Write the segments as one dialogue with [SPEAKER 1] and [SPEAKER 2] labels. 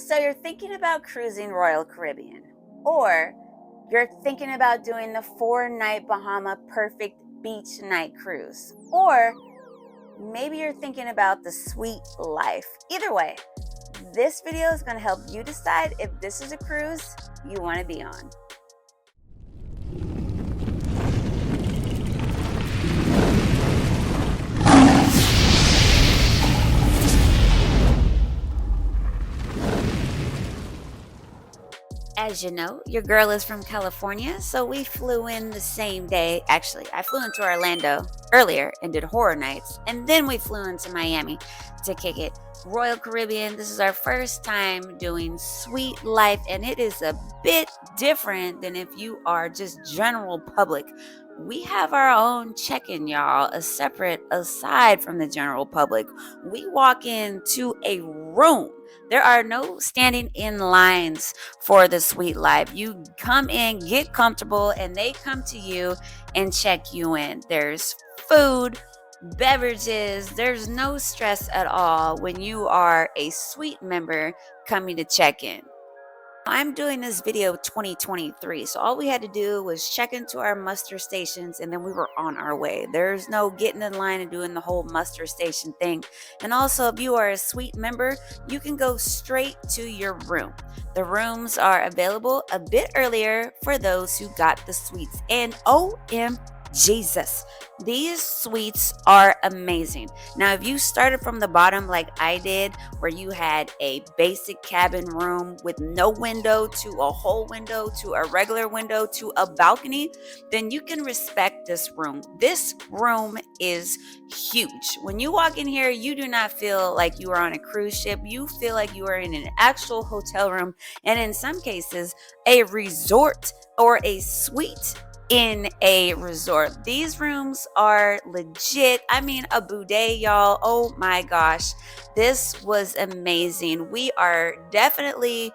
[SPEAKER 1] So you're thinking about cruising Royal Caribbean, or you're thinking about doing the 4 night Bahama Perfect beach night cruise, or maybe you're thinking about the sweet life. Either way, this video is going to help you decide if this is a cruise you want to be on. As you know, your girl is from California, so we flew in the same day. Actually, I flew into Orlando earlier and did horror nights, and then we flew into Miami to kick it. Royal Caribbean, this is our first time doing Sweet Life, and it is a bit different than if you are just general public. We have our own check-in, y'all, a separate aside from the general public. We walk into a room. There are no standing in lines for the Sweet Life. You come in, get comfortable, and they come to you and check you in. There's food, beverages, there's no stress at all when you are a suite member coming to check in. I'm doing this video 2023, so all we had to do was check into our muster stations and then we were on our way. There's no getting in line and doing the whole muster station thing. And also, if you are a suite member, you can go straight to your room. The rooms are available a bit earlier for those who got the suites. And Jesus, these suites are amazing. Now, if you started from the bottom like I did, where you had a basic cabin room with no window to a whole window to a regular window to a balcony, then you can respect this room. This room is huge. When you walk in here, you do not feel like you are on a cruise ship. You feel like you are in an actual hotel room, and in some cases, a resort or a suite in a resort. These rooms are legit. I mean, a boudet, y'all. Oh my gosh. This was amazing. We are definitely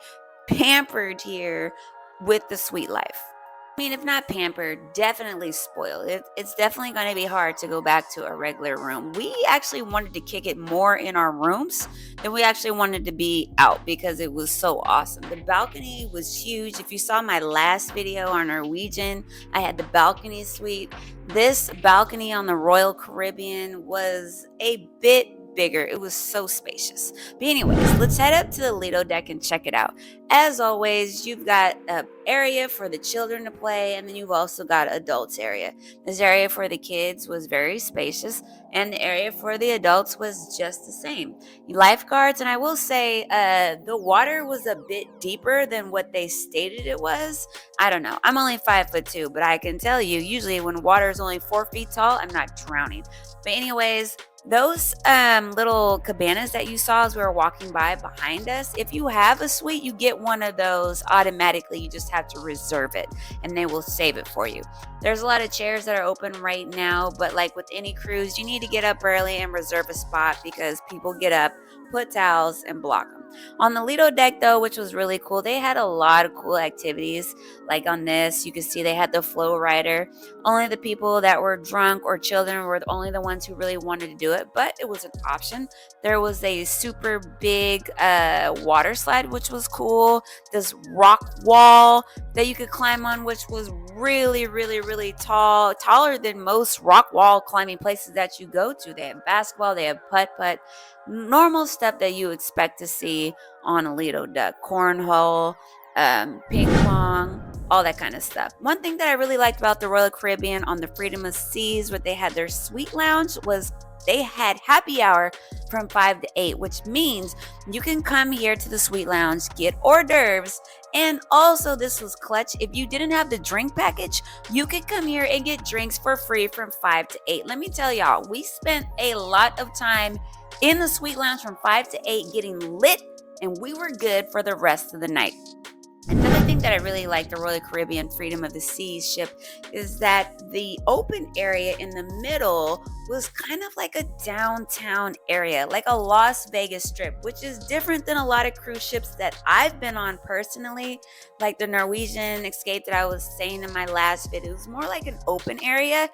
[SPEAKER 1] pampered here with the Sweet Life. I mean, if not pampered, definitely spoiled. It's definitely going to be hard to go back to a regular room. We actually wanted to kick it more in our rooms than we actually wanted to be out because it was so awesome. The balcony was huge. If you saw my last video on Norwegian, I had the balcony suite. This balcony on the Royal Caribbean was a bit bigger. It was so spacious. But anyways, let's head up to the Lido Deck and check it out. As always, you've got an area for the children to play, and then you've also got adults area. This area for the kids was very spacious, and the area for the adults was just the same. Lifeguards, and I will say the water was a bit deeper than what they stated it was. I don't know. I'm only 5'2", but I can tell you, usually when water is only 4 feet tall, I'm not drowning. But anyways, those little cabanas that you saw as we were walking by behind us, if you have a suite, you get one of those automatically. You just have to reserve it and they will save it for you. There's a lot of chairs that are open right now, but like with any cruise, you need to get up early and reserve a spot because people get up, put towels, and block them. On the Lido Deck, though, which was really cool, they had a lot of cool activities. Like on this, you can see they had the flow rider. Only the people that were drunk or children were only the ones who really wanted to do it, but it was an option. There was a super big water slide, which was cool. This rock wall that you could climb on, which was really, really, really tall, taller than most rock wall climbing places that you go to. They have basketball, they have putt-putt, normal stuff that you expect to see on a Lido Deck, cornhole, ping pong, all that kind of stuff. One thing that I really liked about the Royal Caribbean on the Freedom of Seas, where they had their suite lounge, was they had happy hour from 5 to 8, which means you can come here to the suite lounge, get hors d'oeuvres, and also this was clutch. If you didn't have the drink package, you could come here and get drinks for free from 5 to 8. Let me tell y'all, we spent a lot of time in the suite lounge from 5 to 8 getting lit, and we were good for the rest of the night. Another thing that I really like the Royal Caribbean Freedom of the Seas ship is that the open area in the middle was kind of like a downtown area, like a Las Vegas strip, which is different than a lot of cruise ships that I've been on personally, like the Norwegian Escape that I was saying in my last video. It was more like an open area.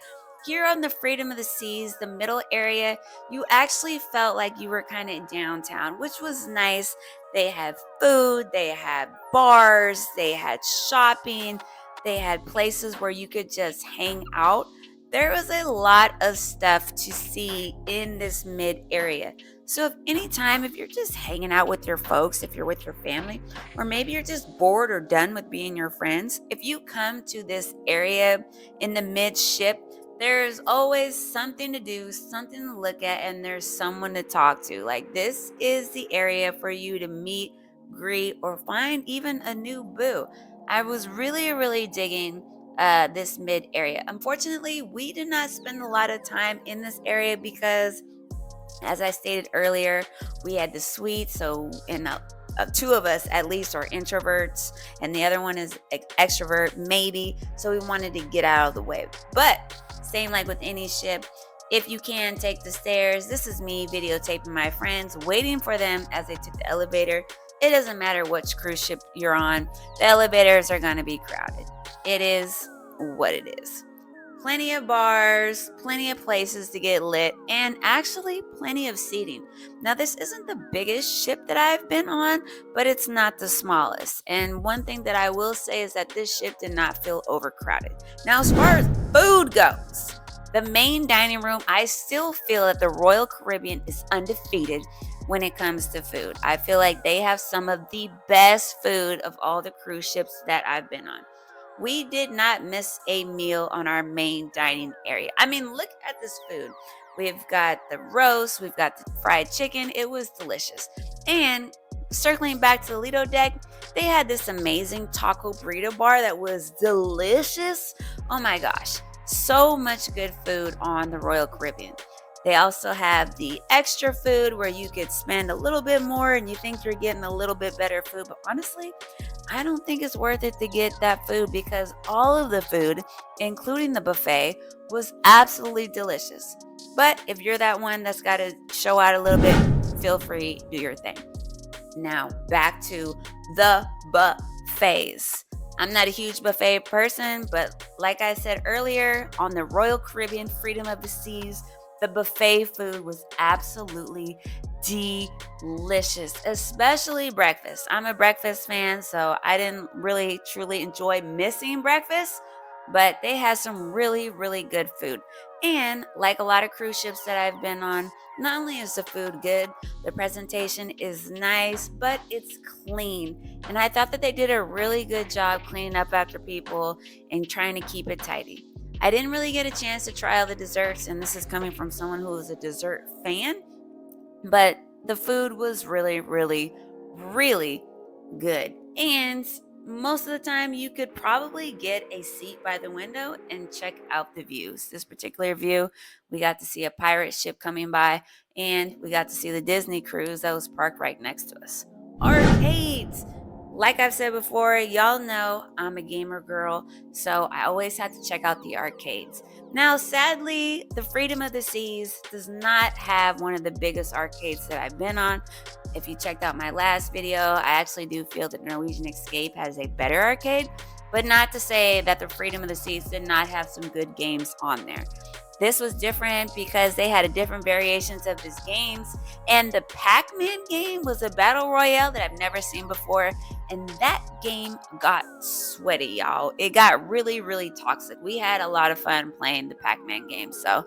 [SPEAKER 1] Here on the Freedom of the Seas, the middle area, you actually felt like you were kind of downtown, which was nice. They have food, they had bars, they had shopping, they had places where you could just hang out. There was a lot of stuff to see in this mid area. So if you're just hanging out with your folks, if you're with your family, or maybe you're just bored or done with being your friends, if you come to this area in the midship, there's always something to do, something to look at, and there's someone to talk to. Like, this is the area for you to meet, greet, or find even a new boo. I was really, really digging this mid area. Unfortunately, we did not spend a lot of time in this area because, as I stated earlier, we had the suite. So, two of us at least are introverts, and the other one is extrovert, maybe. So, we wanted to get out of the way. But, same like with any ship, if you can take the stairs, this is me videotaping my friends, waiting for them as they took the elevator. It doesn't matter which cruise ship you're on, the elevators are going to be crowded. It is what it is. Plenty of bars, plenty of places to get lit, and actually plenty of seating. Now, this isn't the biggest ship that I've been on, but it's not the smallest. And one thing that I will say is that this ship did not feel overcrowded. Now, as far as food goes, the main dining room, I still feel that the Royal Caribbean is undefeated when it comes to food. I feel like they have some of the best food of all the cruise ships that I've been on. We did not miss a meal on our main dining area. I mean, look at this food. We've got the roast, we've got the fried chicken. It was delicious. And circling back to the Lido Deck, they had this amazing taco burrito bar that was delicious. Oh my gosh, so much good food on the Royal Caribbean. They also have the extra food where you could spend a little bit more and you think you're getting a little bit better food. But honestly, I don't think it's worth it to get that food because all of the food, including the buffet, was absolutely delicious. But if you're that one that's got to show out a little bit, feel free, do your thing. Now, back to the buffets. I'm not a huge buffet person, but like I said earlier, on the Royal Caribbean Freedom of the Seas, the buffet food was absolutely delicious, especially breakfast. I'm a breakfast fan, so I didn't really truly enjoy missing breakfast, but they had some really, really good food. And like a lot of cruise ships that I've been on, not only is the food good, the presentation is nice, but it's clean. And I thought that they did a really good job cleaning up after people and trying to keep it tidy. I didn't really get a chance to try all the desserts, and this is coming from someone who is a dessert fan, but the food was really, really, really good. And most of the time, you could probably get a seat by the window and check out the views. This particular view, we got to see a pirate ship coming by, and we got to see the Disney cruise that was parked right next to us. Arcades. Like I've said before, y'all know I'm a gamer girl, so I always have to check out the arcades. Now, sadly, the Freedom of the Seas does not have one of the biggest arcades that I've been on. If you checked out my last video, I actually do feel that Norwegian Escape has a better arcade, but not to say that the Freedom of the Seas did not have some good games on there. This was different because they had a different variations of these games, and the Pac-Man game was a battle royale that I've never seen before, and that game got sweaty, y'all. It got really, really toxic. We had a lot of fun playing the Pac-Man game, so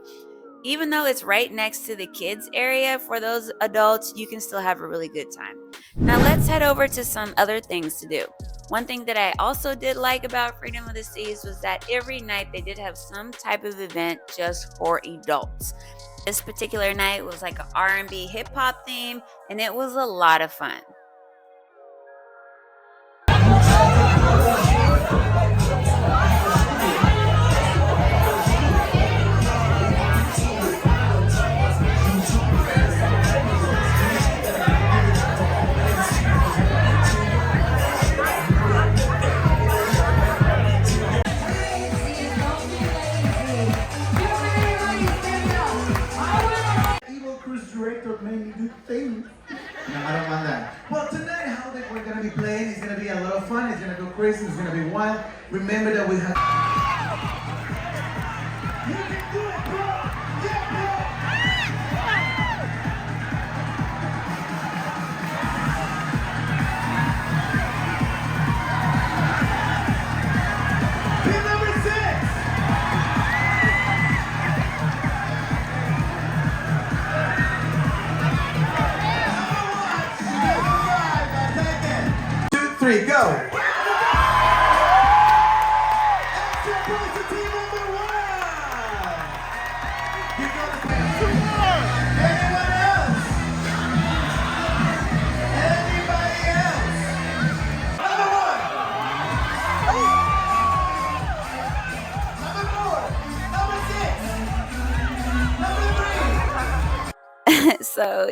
[SPEAKER 1] even though it's right next to the kids area, for those adults, you can still have a really good time. Now let's head over to some other things to do. One thing that I also did like about Freedom of the Seas was that every night they did have some type of event just for adults. This particular night was like an R&B hip hop theme, and it was a lot of fun.
[SPEAKER 2] Director made me do things. No, I don't want that. Well, tonight, how that we're going to be playing is going to be a lot of fun. It's going to go crazy. It's going to be wild. Remember that we have... You can do it, bro! Yeah, bro! three, go. Extra point to team number one. You got the point. Anyone else? Anybody else? Number one. Number four. Number six. Number three.
[SPEAKER 1] So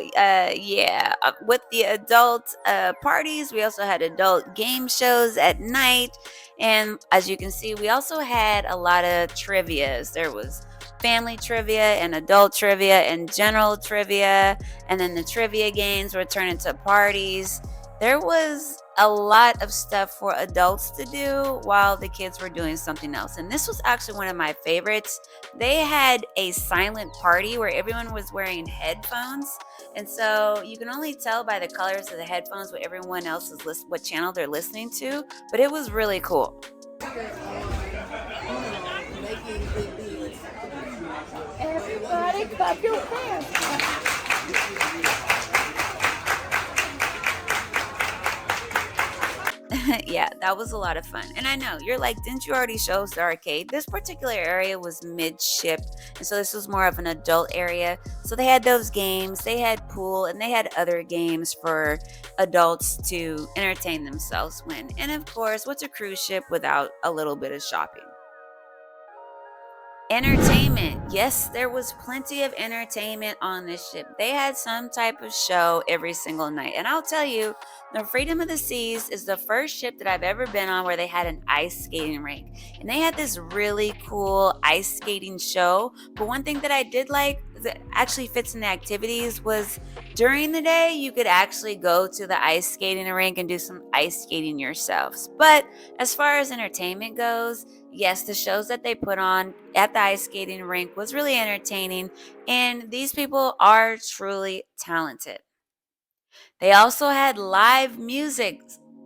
[SPEAKER 1] yeah, with the adult parties, we also had adult game shows at night, and as you can see, we also had a lot of trivias. There was family trivia and adult trivia and general trivia, and then the trivia games were turned into parties. There was a lot of stuff for adults to do while the kids were doing something else, and this was actually one of my favorites. They had a silent party where everyone was wearing headphones, and so you can only tell by the colors of the headphones what everyone else is what channel they're listening to, but it was really cool.
[SPEAKER 3] Everybody clap your hands.
[SPEAKER 1] Yeah, that was a lot of fun. And I know you're like, didn't you already show us the arcade? This particular area was midship, and so this was more of an adult area. So they had those games, they had pool, and they had other games for adults to entertain themselves when. And of course, what's a cruise ship without a little bit of shopping? Entertainment. Yes, there was plenty of entertainment on this ship. They had some type of show every single night. And I'll tell you, the Freedom of the Seas is the first ship that I've ever been on where they had an ice skating rink. And they had this really cool ice skating show. But one thing that I did like that actually fits in the activities was during the day, you could actually go to the ice skating rink and do some ice skating yourselves. But as far as entertainment goes, yes, the shows that they put on at the ice skating rink was really entertaining, and these people are truly talented. They also had live music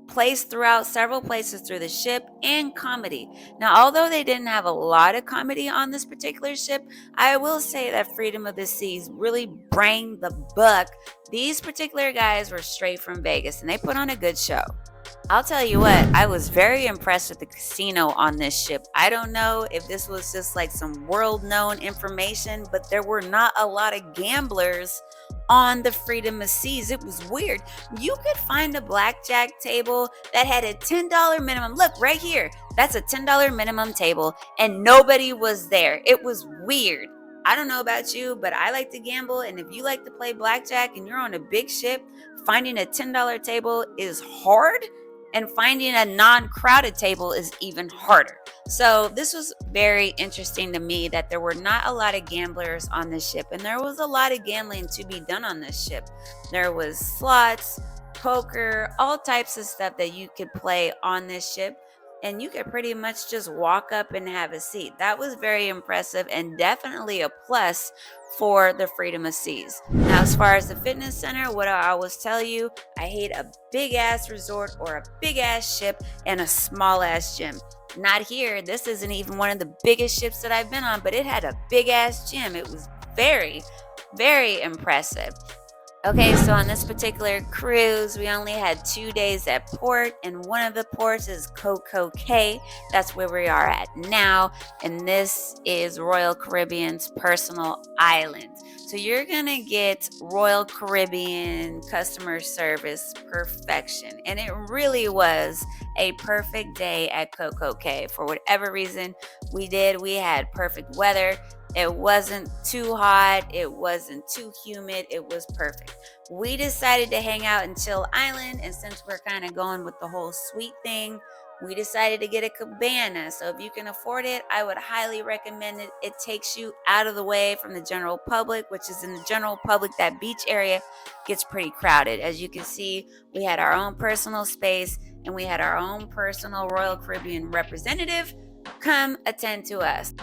[SPEAKER 1] placed throughout several places through the ship and comedy. Now, although they didn't have a lot of comedy on this particular ship, I will say that Freedom of the Seas really bring the buck. These particular guys were straight from Vegas, and they put on a good show. I'll tell you what, I was very impressed with the casino on this ship. I don't know if this was just like some world known information, but there were not a lot of gamblers on the Freedom of Seas. It was weird. You could find a blackjack table that had a $10 minimum. Look right here. That's a $10 minimum table, and nobody was there. It was weird. I don't know about you, but I like to gamble, and if you like to play blackjack and you're on a big ship, finding a $10 table is hard. And finding a non-crowded table is even harder. So this was very interesting to me that there were not a lot of gamblers on this ship, and there was a lot of gambling to be done on this ship. There was slots, poker, all types of stuff that you could play on this ship, and you could pretty much just walk up and have a seat. That was very impressive and definitely a plus for the Freedom of Seas. Now, as far as the fitness center, what I always tell you, I hate a big ass resort or a big ass ship and a small ass gym. Not here. This isn't even one of the biggest ships that I've been on, but it had a big ass gym. It was very, very impressive. Okay, so on this particular cruise, we only had 2 days at port, and one of the ports is Coco Cay. That's where we are at now, and this is Royal Caribbean's personal island. So you're gonna get Royal Caribbean customer service perfection, and it really was a perfect day at Coco Cay. For whatever reason we had perfect weather. It wasn't too hot. It wasn't too humid. It was perfect. We decided to hang out in Chill Island, and since we're kind of going with the whole suite thing, we decided to get a cabana. So if you can afford it, I would highly recommend it. It takes you out of the way from the general public, which is in the general public, that beach area gets pretty crowded. As you can see, we had our own personal space, and we had our own personal Royal Caribbean representative come attend to us.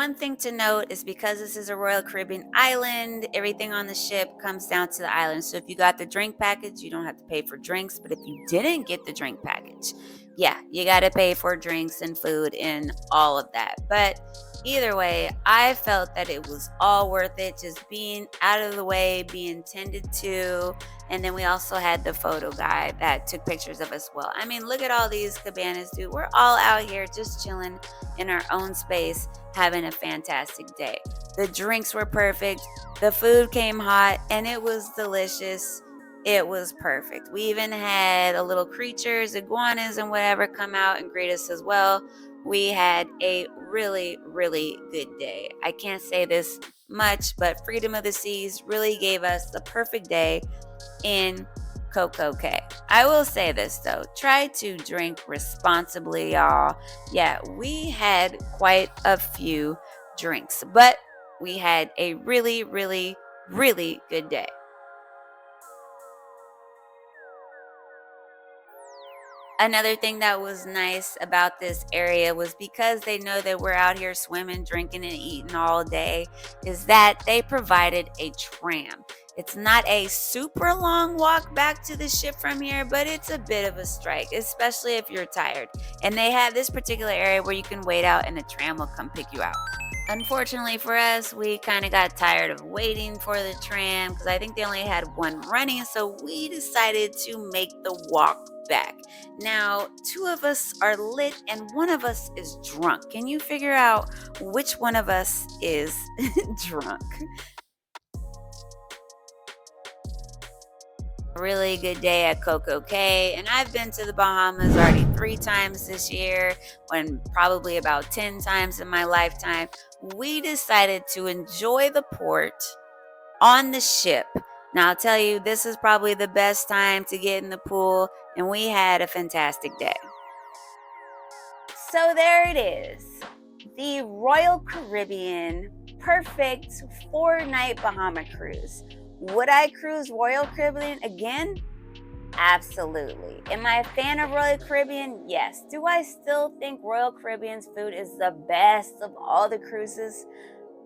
[SPEAKER 1] one thing to note is because this is a Royal Caribbean island, everything on the ship comes down to the island. So if you got the drink package, you don't have to pay for drinks. But if you didn't get the drink package, yeah, you got to pay for drinks and food and all of that. But either way, I felt that it was all worth it, just being out of the way, being tended to. And then we also had the photo guy that took pictures of us well. I mean, look at all these cabanas, dude. We're all out here just chilling in our own space, having a fantastic day. The drinks were perfect. The food came hot and it was delicious. It was perfect. We even had a little creatures, iguanas and whatever, come out and greet us as well. We had a really, really good day. I can't say this much, but Freedom of the Seas really gave us the perfect day in Coco Cay. I will say this though, try to drink responsibly, y'all. Yeah, we had quite a few drinks, but we had a really, really, really good day. Another thing that was nice about this area was because they know that we're out here swimming, drinking, and eating all day, is that they provided a tram. It's not a super long walk back to the ship from here, but it's a bit of a strike, especially if you're tired. And they have this particular area where you can wait out and the tram will come pick you out. Unfortunately for us, we kind of got tired of waiting for the tram because I think they only had one running, so we decided to make the walk back. Now, two of us are lit and one of us is drunk. Can you figure out which one of us is drunk? Really good day at Coco Cay, and I've been to the Bahamas already 3 times this year, and probably about 10 times in my lifetime. We decided to enjoy the port on the ship. Now I'll tell you, this is probably the best time to get in the pool, and we had a fantastic day. So there it is, the Royal Caribbean Perfect 4-night Bahama cruise. Would I cruise Royal Caribbean again? Absolutely. Am I a fan of Royal Caribbean? Yes. Do I still think Royal Caribbean's food is the best of all the cruises?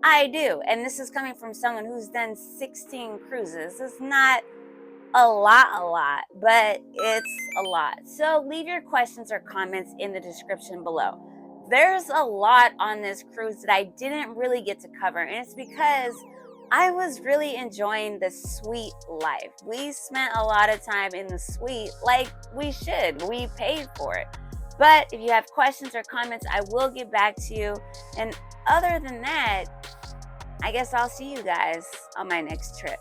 [SPEAKER 1] I do. And this is coming from someone who's done 16 cruises. It's not a lot, but it's a lot. So leave your questions or comments in the description below. There's a lot on this cruise that I didn't really get to cover, and it's because I was really enjoying the suite life. We spent a lot of time in the suite like we should. We paid for it. But if you have questions or comments, I will get back to you. And other than that, I guess I'll see you guys on my next trip.